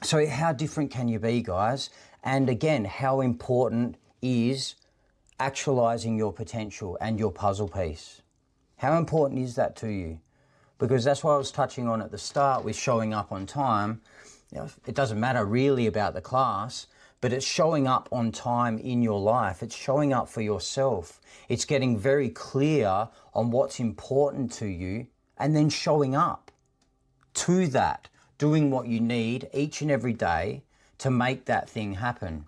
So how different can you be, guys? And again, how important is actualizing your potential and your puzzle piece? How important is that to you? Because that's what I was touching on at the start with showing up on time. You know, it doesn't matter really about the class, but it's showing up on time in your life. It's showing up for yourself. It's getting very clear on what's important to you and then showing up to that, doing what you need each and every day to make that thing happen.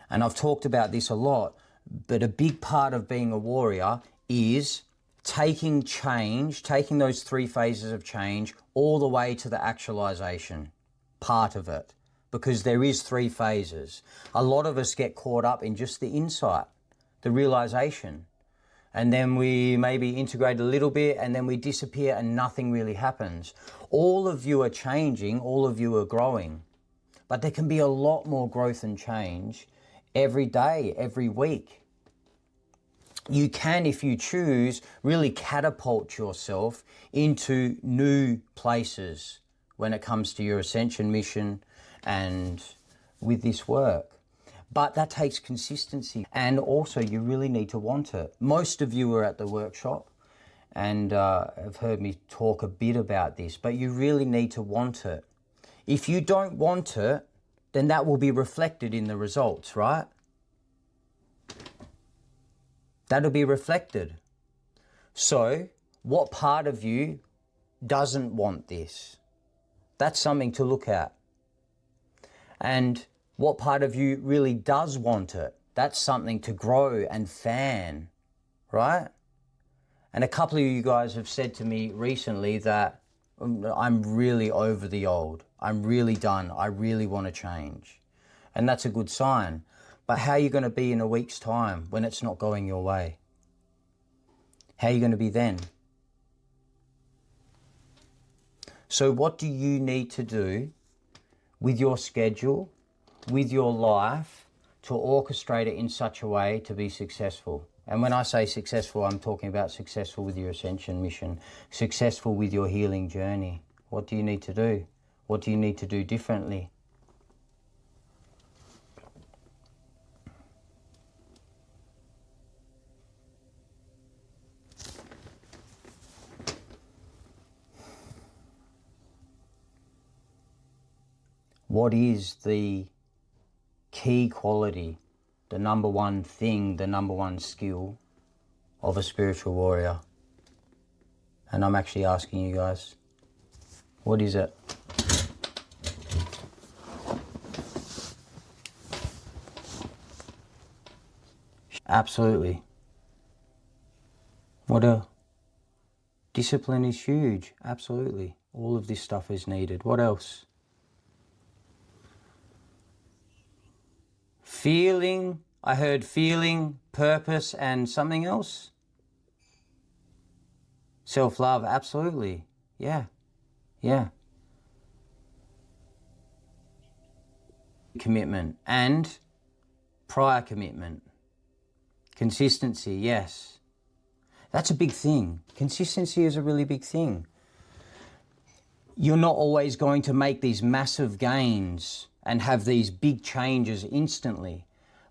And I've talked about this a lot, but a big part of being a warrior is taking change, taking those 3 phases of change all the way to the actualization part of it, because there is 3 phases. A lot of us get caught up in just the insight, the realization, and then we maybe integrate a little bit and then we disappear and nothing really happens. All of you are changing, all of you are growing, but there can be a lot more growth and change every day, every week. You can, if you choose, really catapult yourself into new places when it comes to your ascension mission and with this work. But that takes consistency, and also you really need to want it. Most of you are at the workshop and have heard me talk a bit about this, but you really need to want it. If you don't want it, then that will be reflected in the results, right? That'll be reflected. So, what part of you doesn't want this? That's something to look at. And what part of you really does want it? That's something to grow and fan, right? And a couple of you guys have said to me recently that I'm really over the old. I'm really done. I really want to change. And that's a good sign. But how are you going to be in a week's time when it's not going your way? How are you going to be then? So what do you need to do with your schedule, with your life, to orchestrate it in such a way to be successful? And when I say successful, I'm talking about successful with your ascension mission, successful with your healing journey. What do you need to do? What do you need to do differently? What is the key quality, the number one thing, the number one skill of a spiritual warrior? And I'm actually asking you guys, what is it? Absolutely. Discipline is huge, absolutely. All of this stuff is needed. What else? Feeling, I heard feeling, purpose, and something else. Self-love, absolutely. Yeah. Commitment and prior commitment. Consistency, yes. That's a big thing. Consistency is a really big thing. You're not always going to make these massive gains and have these big changes instantly.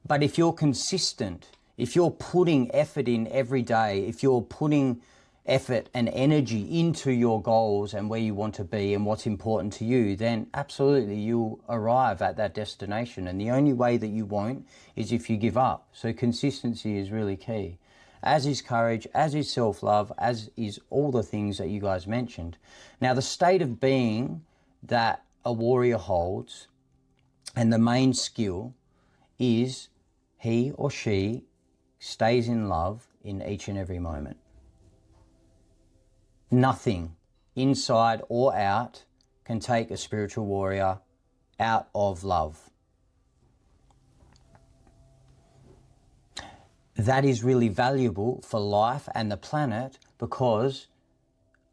But if you're consistent, if you're putting effort in every day, if you're putting effort and energy into your goals and where you want to be and what's important to you, then absolutely you'll arrive at that destination. And the only way that you won't is if you give up. So consistency is really key, as is courage, as is self-love, as is all the things that you guys mentioned. Now, the state of being that a warrior holds, and the main skill is he or she stays in love in each and every moment. Nothing, inside or out, can take a spiritual warrior out of love. That is really valuable for life and the planet, because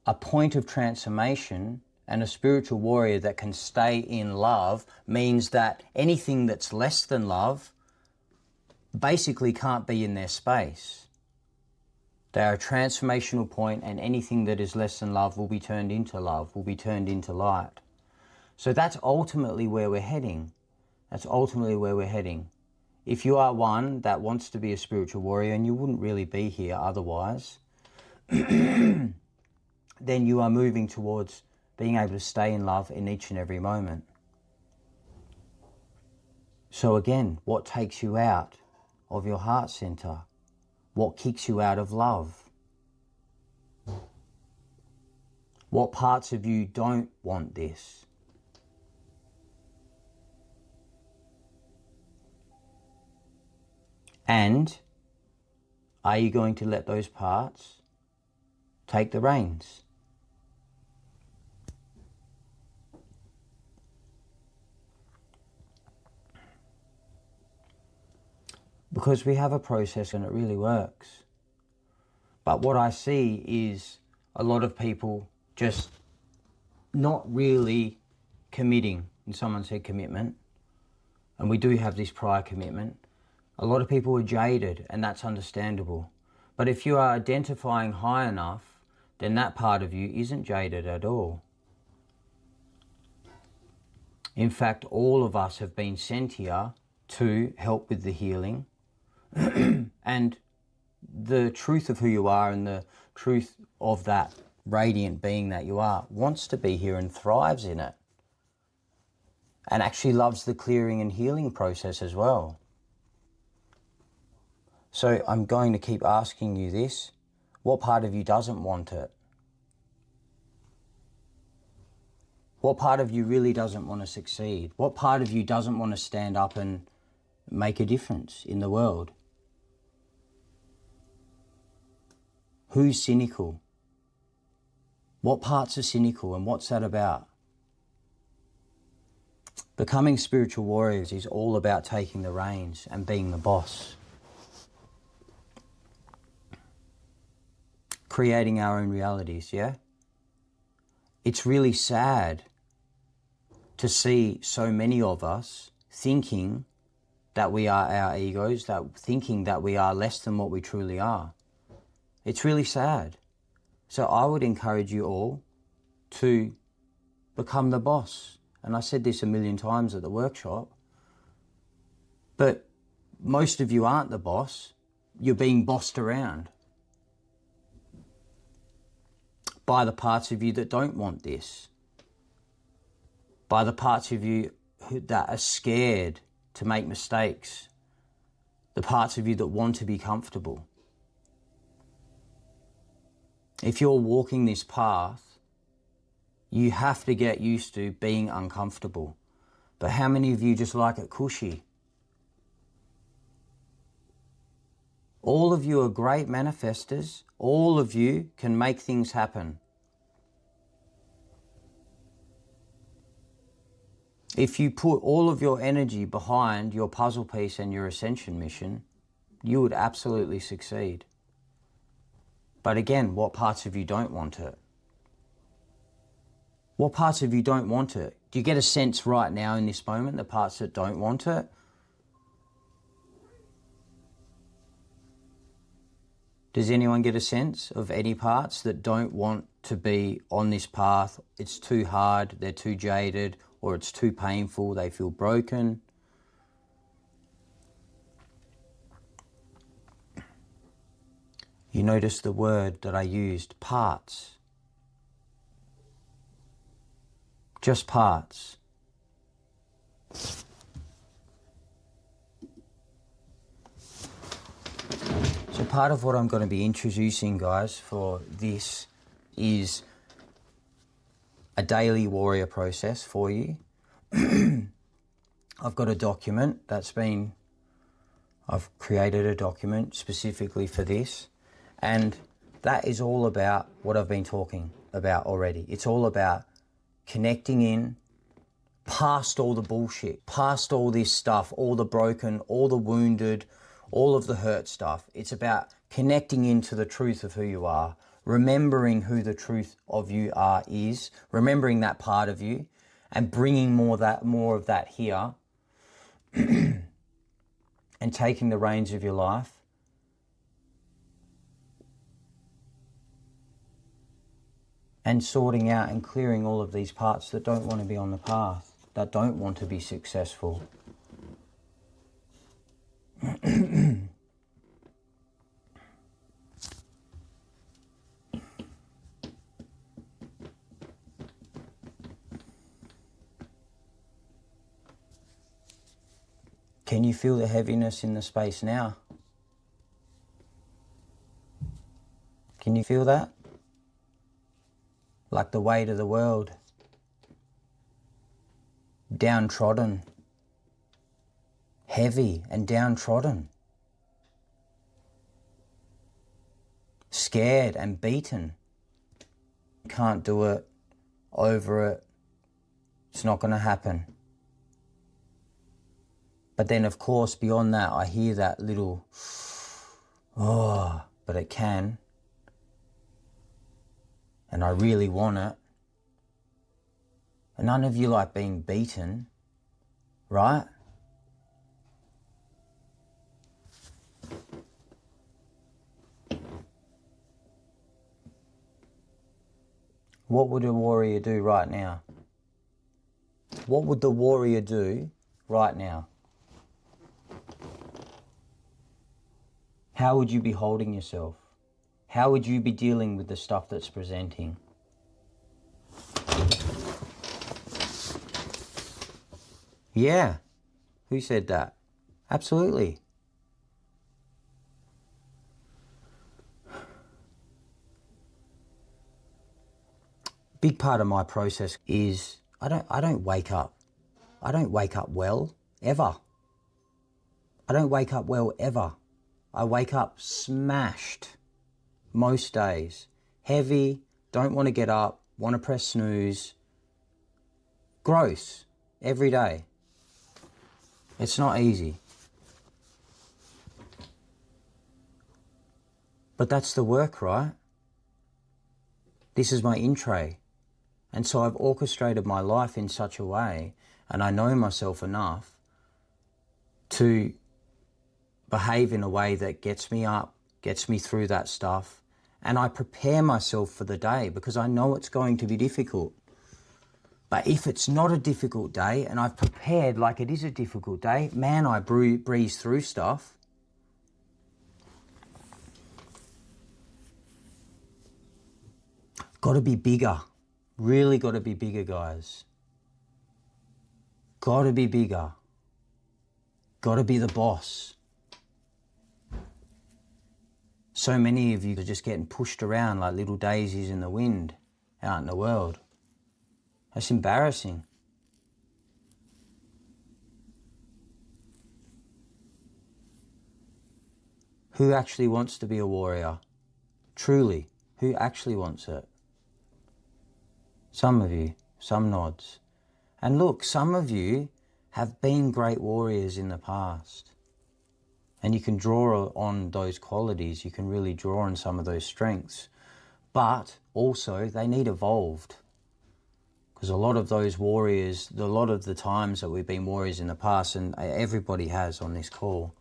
a point of transformation and a spiritual warrior that can stay in love means that anything that's less than love basically can't be in their space. They are a transformational point, and anything that is less than love will be turned into love, will be turned into light. So that's ultimately where we're heading. That's ultimately where we're heading. If you are one that wants to be a spiritual warrior, and you wouldn't really be here otherwise, then you are moving towards being able to stay in love in each and every moment. So again, what takes you out of your heart center? What kicks you out of love? What parts of you don't want this? And are you going to let those parts take the reins? Because we have a process and it really works. But what I see is a lot of people just not really committing. And someone said commitment. And we do have this prior commitment. A lot of people are jaded, and that's understandable. But if you are identifying high enough, then that part of you isn't jaded at all. In fact, all of us have been sent here to help with the healing. And the truth of who you are and the truth of that radiant being that you are wants to be here and thrives in it. And actually loves the clearing and healing process as well. So I'm going to keep asking you this. What part of you doesn't want it? What part of you really doesn't want to succeed? What part of you doesn't want to stand up and make a difference in the world? Who's cynical? What parts are cynical, and what's that about? Becoming spiritual warriors is all about taking the reins and being the boss. Creating our own realities, yeah? It's really sad to see so many of us thinking that we are our egos, thinking that we are less than what we truly are. It's really sad. So I would encourage you all to become the boss. And I said this a million times at the workshop, but most of you aren't the boss. You're being bossed around by the parts of you that don't want this, by the parts of you that are scared to make mistakes, the parts of you that want to be comfortable. If you're walking this path, you have to get used to being uncomfortable. But how many of you just like it cushy? All of you are great manifestors. All of you can make things happen. If you put all of your energy behind your puzzle piece and your ascension mission, you would absolutely succeed. But again, what parts of you don't want it? What parts of you don't want it? Do you get a sense right now in this moment, the parts that don't want it? Does anyone get a sense of any parts that don't want to be on this path? It's too hard, they're too jaded, or it's too painful, they feel broken. You notice the word that I used, parts. Just parts. So part of what I'm going to be introducing, guys, for this is a daily warrior process for you. I've got a document I've created a document specifically for this, and that is all about what I've been talking about already. It's all about connecting in past all the bullshit, past all this stuff, all the broken, all the wounded, all of the hurt stuff. It's about connecting into the truth of who you are, remembering who the truth of you are is, remembering that part of you, and bringing more of that here, and taking the reins of your life. and sorting out and clearing all of these parts that don't want to be on the path, that don't want to be successful. Can you feel the heaviness in the space now? Can you feel that? Like the weight of the world. Downtrodden. Heavy and downtrodden. Scared and beaten. Can't do it. Over it. It's not going to happen. But then, of course, beyond that, I hear that little, oh, but it can. And I really want it. And none of you like being beaten, right? What would a warrior do right now? What would the warrior do right now? How would you be holding yourself? How would you be dealing with the stuff that's presenting? Yeah. Who said that? Absolutely. Big part of my process is I don't wake up. I don't wake up well, ever. I don't wake up well, ever. I wake up smashed most days. Heavy, don't want to get up, want to press snooze. Gross, every day. It's not easy. But that's the work, right? This is my in tray. And so I've orchestrated my life in such a way, and I know myself enough to behave in a way that gets me up, gets me through that stuff, and I prepare myself for the day because I know it's going to be difficult. But if it's not a difficult day and I've prepared like it is a difficult day, man, I breeze through stuff. Got to be bigger. Really got to be bigger, guys. Got to be bigger. Got to be the boss. So many of you are just getting pushed around like little daisies in the wind out in the world. That's embarrassing. Who actually wants to be a warrior? Truly, who actually wants it? Some of you, some nods. And look, some of you have been great warriors in the past. And you can draw on those qualities, you can really draw on some of those strengths. But also, they need evolved. Because a lot of those warriors, a lot of the times that we've been warriors in the past, and everybody has on this call,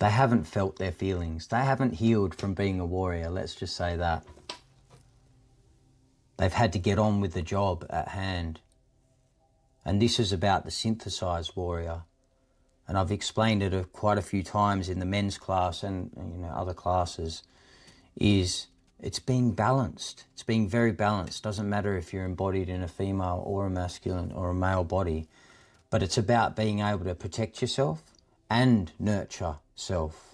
they haven't felt their feelings. They haven't healed from being a warrior, let's just say that. They've had to get on with the job at hand. And this is about the synthesized warrior. And I've explained it quite a few times in the men's class and other classes, is it's being balanced. It's being very balanced. Doesn't matter if you're embodied in a female or a masculine or a male body, but it's about being able to protect yourself and nurture self.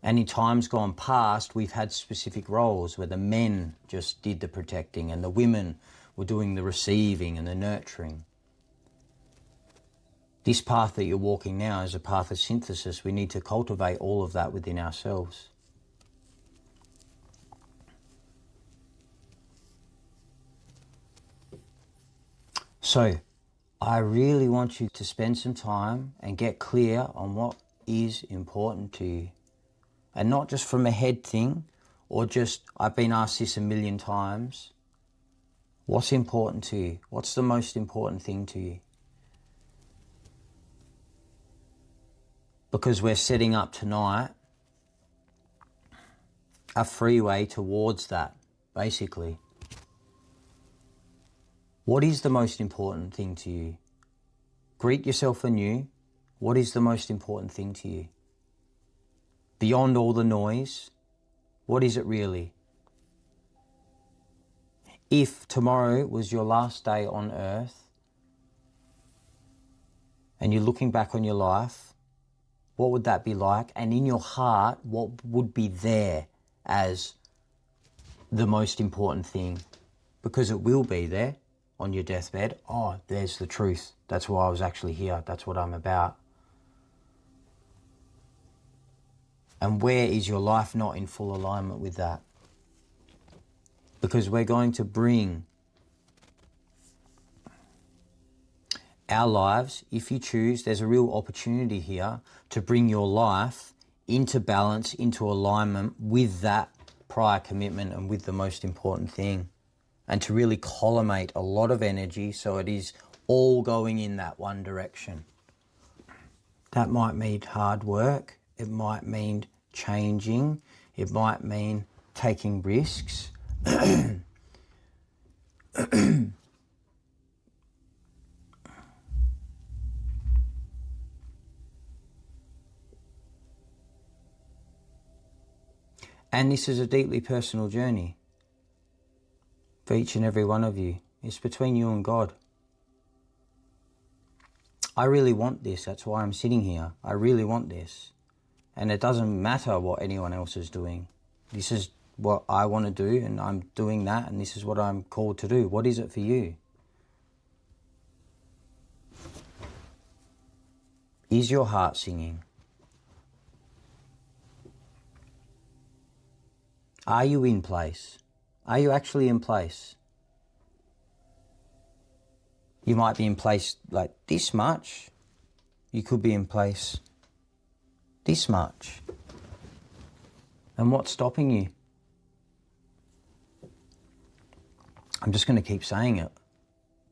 And in times gone past, we've had specific roles where the men just did the protecting and the women were doing the receiving and the nurturing. This path that you're walking now is a path of synthesis. We need to cultivate all of that within ourselves. So, I really want you to spend some time and get clear on what is important to you. And not just from a head thing, or just, I've been asked this a million times. What's important to you? What's the most important thing to you? because we're setting up tonight a freeway towards that, basically. What is the most important thing to you? Greet yourself anew. What is the most important thing to you? Beyond all the noise, what is it really? If tomorrow was your last day on earth and you're looking back on your life, what would that be like? And in your heart, what would be there as the most important thing? Because it will be there on your deathbed. Oh, there's the truth. That's why I was actually here. That's what I'm about. And where is your life not in full alignment with that? Because we're going to bring our lives, if you choose, there's a real opportunity here to bring your life into balance, into alignment with that prior commitment and with the most important thing. And to really collimate a lot of energy so it is all going in that one direction. That might mean hard work. It might mean changing. It might mean taking risks. And this is a deeply personal journey for each and every one of you. It's between you and God. I really want this. That's why I'm sitting here. I really want this. And it doesn't matter what anyone else is doing. This is what I want to do, and I'm doing that, and this is what I'm called to do. What is it for you? Is your heart singing? Are you in place? Are you actually in place? You might be in place like this much. You could be in place this much. And what's stopping you? I'm just going to keep saying it.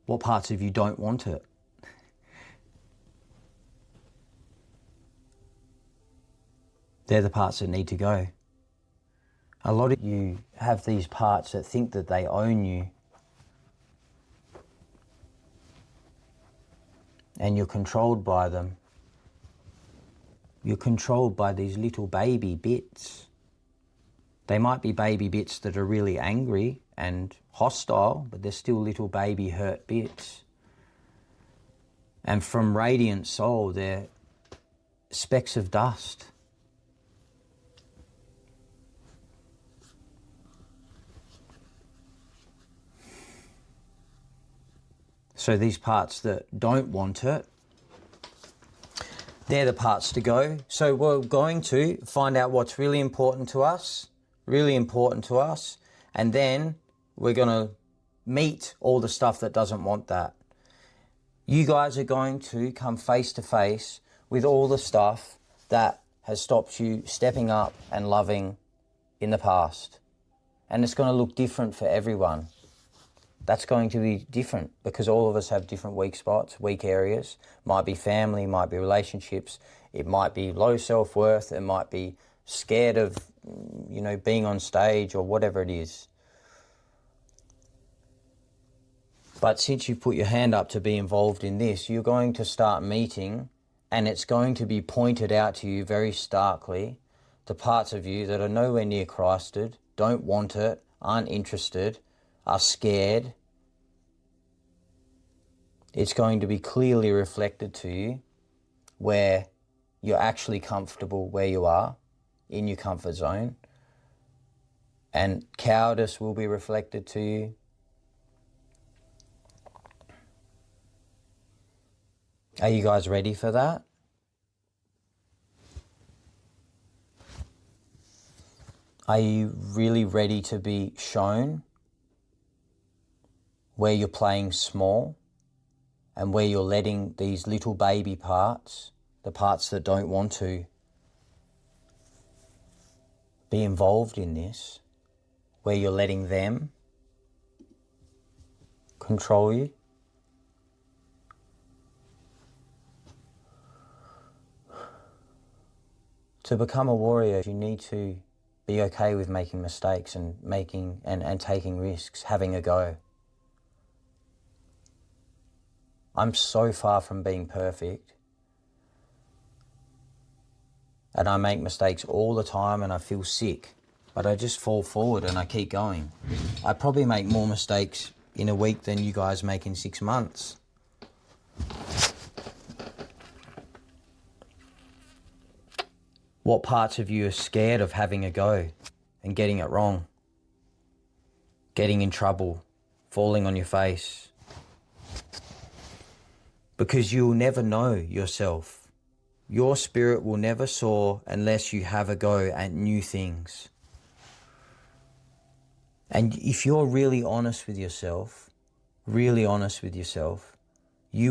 What parts of you don't want it? They're the parts that need to go. A lot of you have these parts that think that they own you. And you're controlled by them. You're controlled by these little baby bits. They might be baby bits that are really angry and hostile, but they're still little baby hurt bits. And from radiant soul, they're specks of dust. So these parts that don't want it, they're the parts to go. So we're going to find out what's really important to us, and then we're going to meet all the stuff that doesn't want that. You guys are going to come face to face with all the stuff that has stopped you stepping up and loving in the past. And it's going to look different for everyone. That's going to be different because all of us have different weak spots, weak areas. Might be family, might be relationships. It might be low self-worth. It might be scared of, being on stage or whatever it is. But since you put your hand up to be involved in this, you're going to start meeting, and it's going to be pointed out to you very starkly, the parts of you that are nowhere near Christed, don't want it, aren't interested, are scared. It's going to be clearly reflected to you where you're actually comfortable where you are, in your comfort zone. And cowardice will be reflected to you. Are you guys ready for that? Are you really ready to be shown where you're playing small and where you're letting these little baby parts, the parts that don't want to be involved in this, where you're letting them control you? To become a warrior, you need to be okay with making mistakes and taking risks, having a go. I'm so far from being perfect, and I make mistakes all the time and I feel sick, but I just fall forward and I keep going. I probably make more mistakes in a week than you guys make in 6 months. What parts of you are scared of having a go and getting it wrong? Getting in trouble, falling on your face? Because you'll never know yourself. Your spirit will never soar unless you have a go at new things. And if you're really honest with yourself, you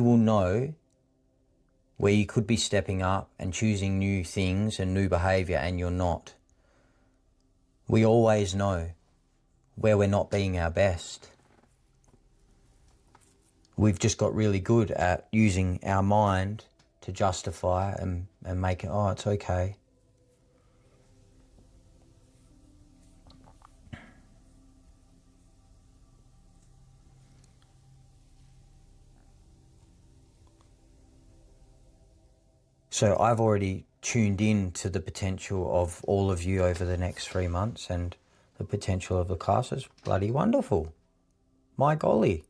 will know where you could be stepping up and choosing new things and new behaviour and you're not. We always know where we're not being our best. We've just got really good at using our mind to justify and make it, oh, it's okay. So I've already tuned in to the potential of all of you over the next 3 months, and the potential of the class is bloody wonderful. My golly,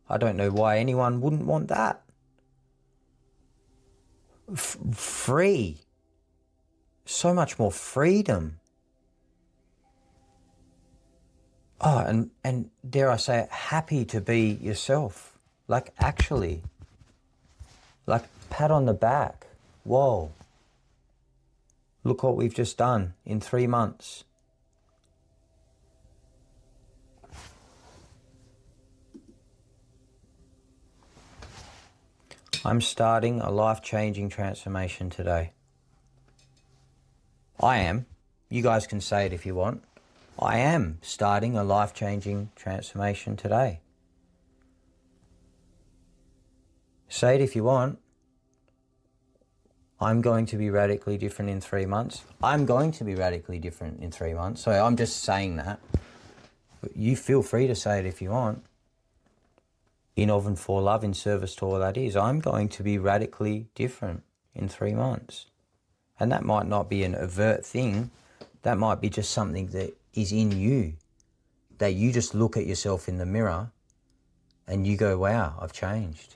I don't know why anyone wouldn't want that. Free. So much more freedom. Oh, and dare I say it, happy to be yourself. Like actually. Like pat on the back. Whoa. Look what we've just done in 3 months. I'm starting a life-changing transformation today. I am. You guys can say it if you want. I am starting a life-changing transformation today. Say it if you want. I'm going to be radically different in 3 months. I'm going to be radically different in 3 months. So I'm just saying that. But you feel free to say it if you want. In of and for love, in service to all that is. I'm going to be radically different in 3 months. And that might not be an overt thing. That might be just something that is in you. That you just look at yourself in the mirror and you go, wow, I've changed.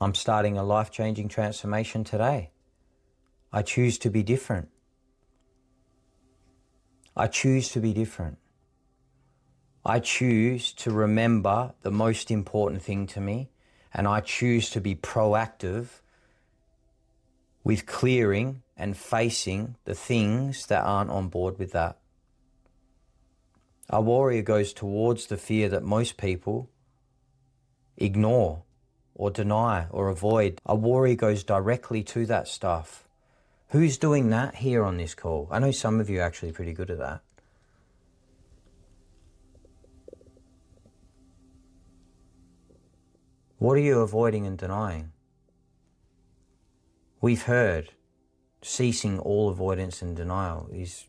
I'm starting a life-changing transformation today. I choose to be different. I choose to be different. I choose to remember the most important thing to me, and I choose to be proactive with clearing and facing the things that aren't on board with that. A warrior goes towards the fear that most people ignore or deny or avoid. A warrior goes directly to that stuff. Who's doing that here on this call? I know some of you are actually pretty good at that. What are you avoiding and denying? We've heard ceasing all avoidance and denial is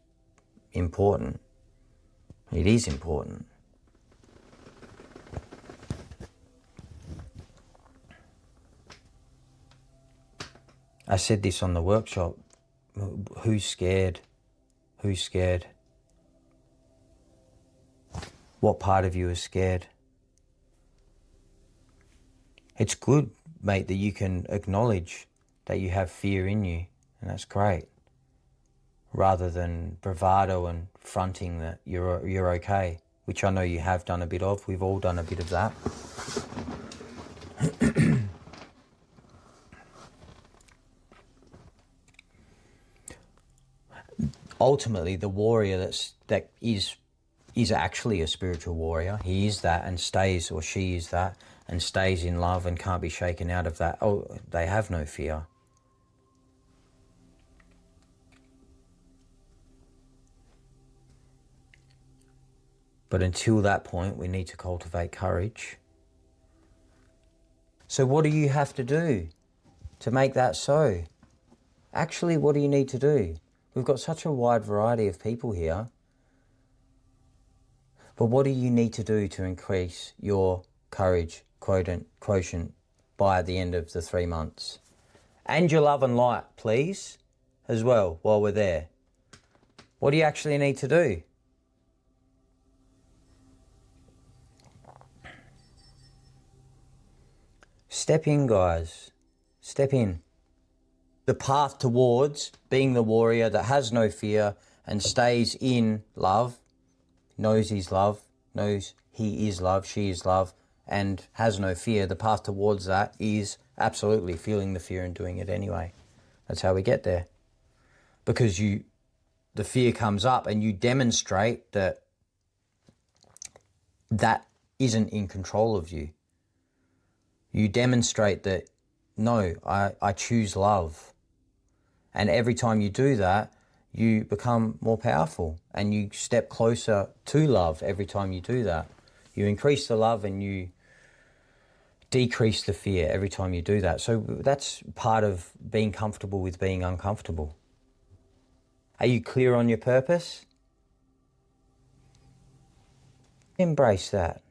important. It is important. I said this on the workshop. Who's scared? Who's scared? What part of you is scared? It's good, mate, that you can acknowledge that you have fear in you, and that's great. Rather than bravado and fronting that you're okay, which I know you have done a bit of. We've all done a bit of that. Ultimately, the warrior that is actually a spiritual warrior. He is that and stays, or she is that, and stays in love and can't be shaken out of that. Oh, they have no fear. But until that point, we need to cultivate courage. So what do you have to do to make that so? Actually, what do you need to do? We've got such a wide variety of people here. But what do you need to do to increase your courage quotient by the end of the 3 months? And your love and light, please, as well, while we're there. What do you actually need to do? Step in, guys. Step in. The path towards being the warrior that has no fear and stays in love, knows he's love, knows he is love, she is love, and has no fear. The path towards that is absolutely feeling the fear and doing it anyway. That's how we get there. Because the fear comes up and you demonstrate that that isn't in control of you. You demonstrate that, no, I choose love. And every time you do that, you become more powerful and you step closer to love every time you do that. You increase the love and you decrease the fear every time you do that. So that's part of being comfortable with being uncomfortable. Are you clear on your purpose? Embrace that.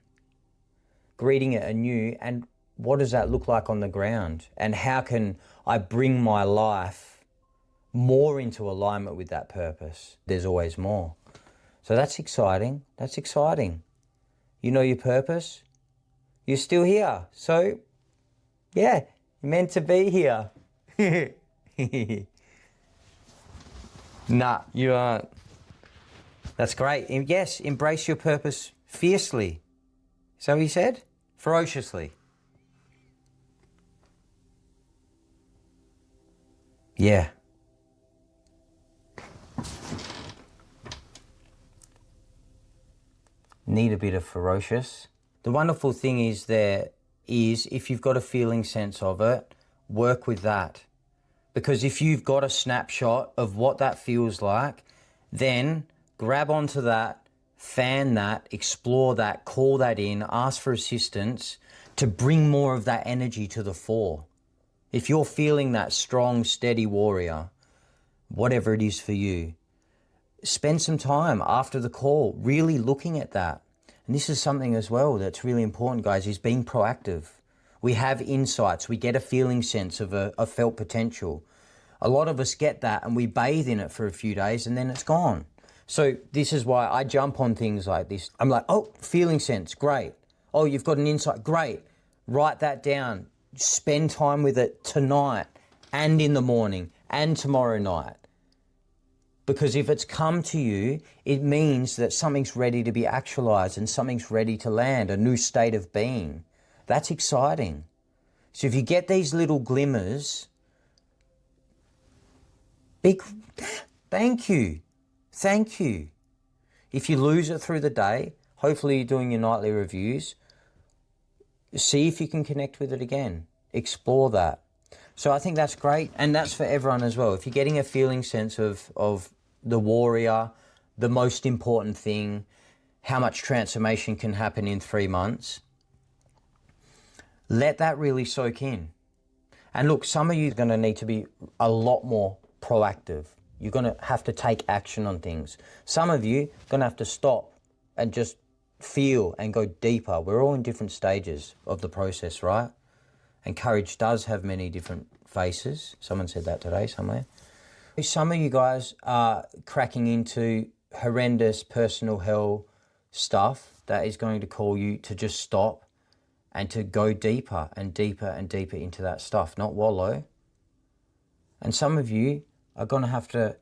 Greeting it anew, and what does that look like on the ground? And how can I bring my life more into alignment with that purpose? There's always more. So that's exciting. That's exciting. You know your purpose. You're still here. So, yeah, you're meant to be here. Nah, you aren't. That's great. And yes, embrace your purpose fiercely. Is that what he said? Ferociously. Yeah. Need a bit of ferocious. The wonderful thing is if you've got a feeling sense of it, work with that. Because if you've got a snapshot of what that feels like, then grab onto that, fan that, explore that, call that in, ask for assistance to bring more of that energy to the fore. If you're feeling that strong, steady warrior, whatever it is for you, spend some time after the call really looking at that. And this is something as well that's really important, guys, is being proactive. We have insights. We get a feeling sense of a felt potential. A lot of us get that and we bathe in it for a few days and then it's gone. So this is why I jump on things like this. I'm like, oh, feeling sense, great. Oh, you've got an insight, great. Write that down. Spend time with it tonight and in the morning and tomorrow night. Because if it's come to you, it means that something's ready to be actualized and something's ready to land, a new state of being. That's exciting. So if you get these little glimmers, thank you. Thank you. If you lose it through the day, hopefully you're doing your nightly reviews, see if you can connect with it again. Explore that. So I think that's great, and that's for everyone as well. If you're getting a feeling sense of the warrior, the most important thing, how much transformation can happen in 3 months, let that really soak in. And look, some of you are going to need to be a lot more proactive. You're going to have to take action on things. Some of you are going to have to stop and just feel and go deeper. We're all in different stages of the process, right? And courage does have many different faces. Someone said that today somewhere. Some of you guys are cracking into horrendous personal hell stuff that is going to call you to just stop and to go deeper and deeper and deeper into that stuff, not wallow. And some of you are going to have to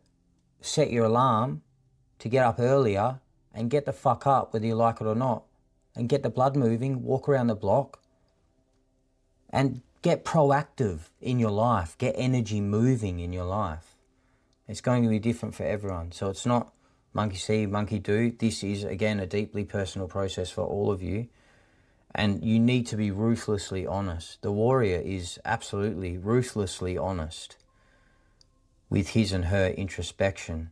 set your alarm to get up earlier and get the fuck up, whether you like it or not, and get the blood moving, walk around the block, and get proactive in your life, get energy moving in your life. It's going to be different for everyone. So it's not monkey see, monkey do. This is, again, a deeply personal process for all of you. And you need to be ruthlessly honest. The warrior is absolutely ruthlessly honest with his and her introspection,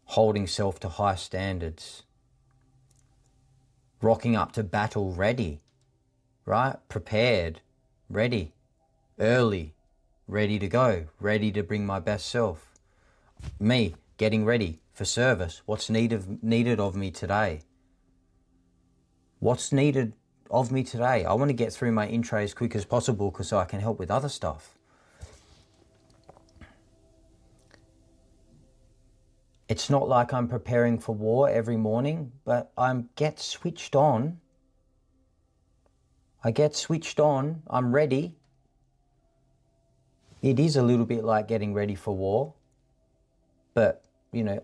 holding self to high standards, rocking up to battle ready. right? Prepared, ready, early, ready to go, ready to bring my best self. Me, getting ready for service. What's needed of me today? What's needed of me today? I want to get through my intro as quick as possible because I can help with other stuff. It's not like I'm preparing for war every morning, but I get switched on. I'm ready. It is a little bit like getting ready for war, but not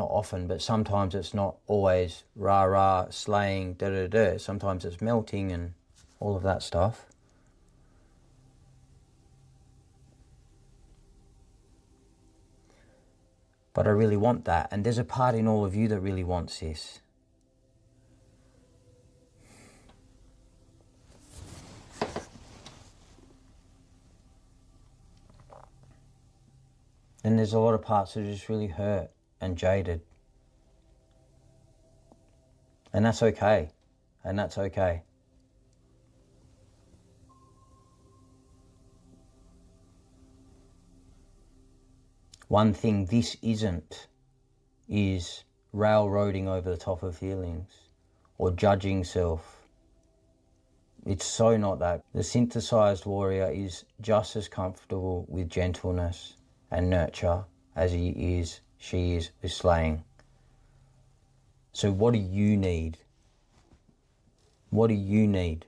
often, but sometimes it's not always rah-rah, slaying, da-da-da. Sometimes it's melting and all of that stuff. But I really want that, and there's a part in all of you that really wants this. And there's a lot of parts that are just really hurt and jaded. And that's okay. And that's okay. One thing this isn't is railroading over the top of feelings or judging self. It's so not that. The synthesized warrior is just as comfortable with gentleness and nurture as she is with slaying. So what do you need? What do you need?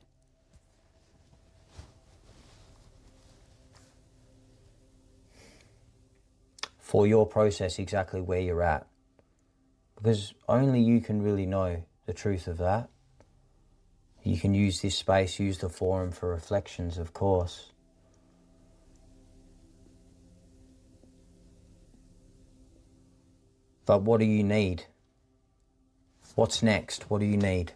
For your process exactly where you're at. Because only you can really know the truth of that. You can use this space, use the forum for reflections, of course. But what do you need? What's next? What do you need?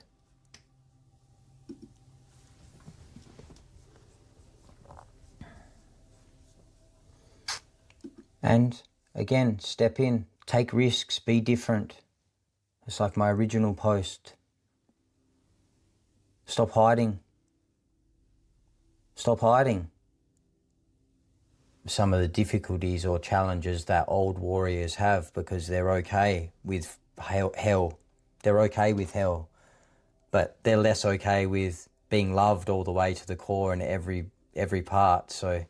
And again, step in, take risks, be different. It's like my original post. Stop hiding. Stop hiding. Some of the difficulties or challenges that old warriors have because they're okay with hell. They're okay with hell, but they're less okay with being loved all the way to the core and every part. So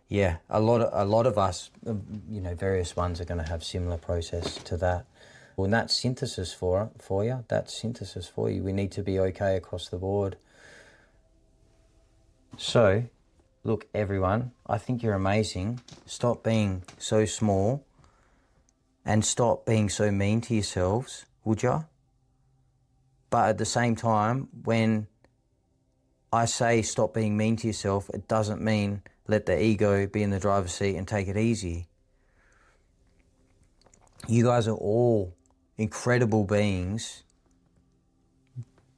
yeah, a lot of us, various ones are going to have similar process to that. Well, and that's synthesis for you. That's synthesis for you. We need to be okay across the board. So, look, everyone, I think you're amazing. Stop being so small and stop being so mean to yourselves, would ya? But at the same time, when I say stop being mean to yourself, it doesn't mean let the ego be in the driver's seat and take it easy. You guys are all incredible beings,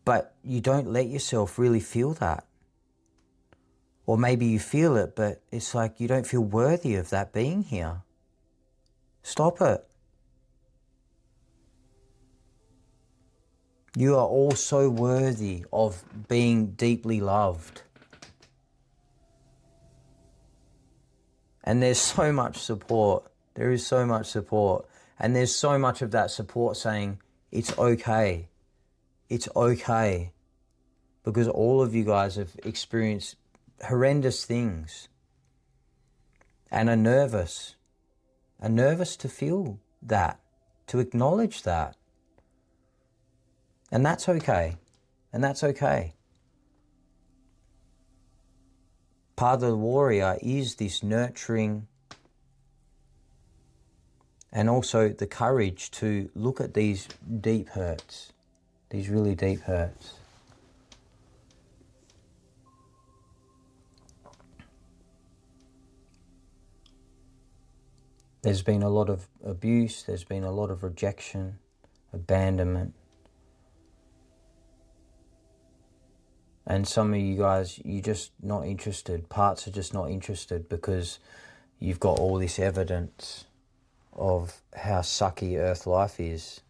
but you don't let yourself really feel that. Or maybe you feel it, but it's like you don't feel worthy of that being here. Stop it. You are all so worthy of being deeply loved. And there's so much support. There is so much support. And there's so much of that support saying, it's okay. It's okay. Because all of you guys have experienced horrendous things and are nervous to feel that, to acknowledge that. And that's okay. And that's okay. Part of the warrior is this nurturing and also the courage to look at these deep hurts, these really deep hurts. There's been a lot of abuse, there's been a lot of rejection, abandonment. And some of you guys, you're just not interested. Parts are just not interested because you've got all this evidence of how sucky Earth life is.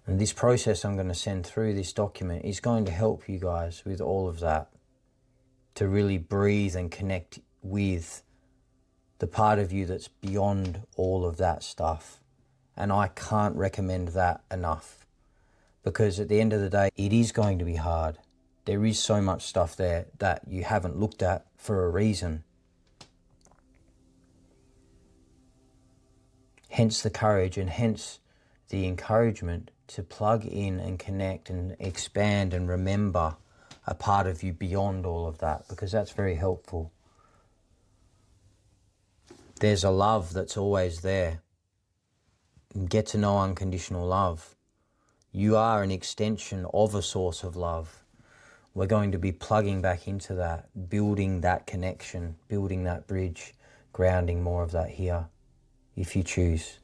And this process I'm going to send through this document is going to help you guys with all of that, to really breathe and connect with the part of you that's beyond all of that stuff. And I can't recommend that enough, because at the end of the day, it is going to be hard. There is so much stuff there that you haven't looked at for a reason. Hence the courage, and hence the encouragement to plug in and connect and expand and remember a part of you beyond all of that, because that's very helpful. There's a love that's always there. Get to know unconditional love. You are an extension of a source of love. We're going to be plugging back into that, building that connection, building that bridge, grounding more of that here, if you choose.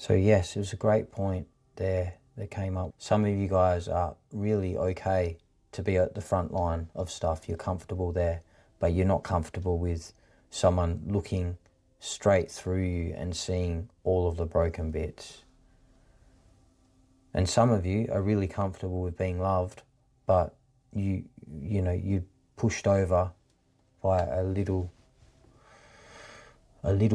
So yes, it was a great point there that came up. Some of you guys are really okay to be at the front line of stuff. You're comfortable there, but you're not comfortable with someone looking straight through you and seeing all of the broken bits. And some of you are really comfortable with being loved, but you know, pushed over by a little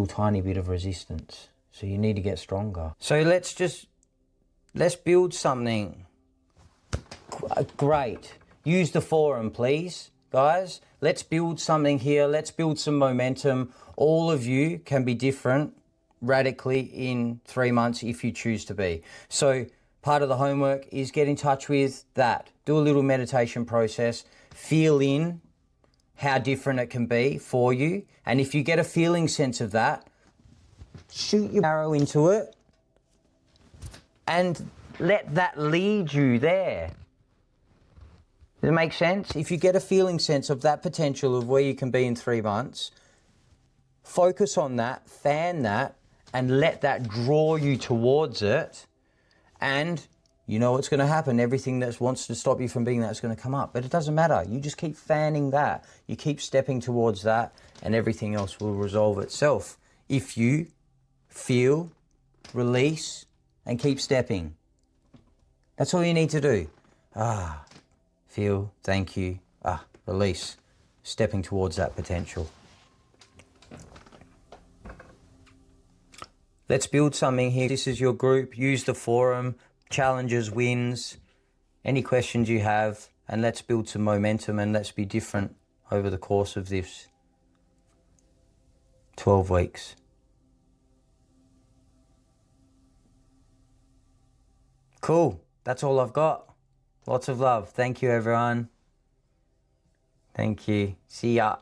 tiny bit of resistance. So you need to get stronger. So let's build something great. Use the forum, please, guys. Let's build something here. Let's build some momentum. All of you can be different radically in 3 months if you choose to be. So part of the homework is get in touch with that. Do a little meditation process. Feel in how different it can be for you. And if you get a feeling sense of that, shoot your arrow into it and let that lead you there. Does it make sense? If you get a feeling sense of that potential of where you can be in 3 months, focus on that, fan that, and let that draw you towards it. And you know what's going to happen. Everything that wants to stop you from being that is going to come up. But it doesn't matter. You just keep fanning that. You keep stepping towards that, and everything else will resolve itself. If you feel, release, and keep stepping. That's all you need to do. Feel, thank you, release. Stepping towards that potential. Let's build something here. This is your group. Use the forum. Challenges, wins, any questions you have, and let's build some momentum and let's be different over the course of this 12 weeks. Cool. That's all I've got. Lots of love. Thank you, everyone. Thank you. See ya.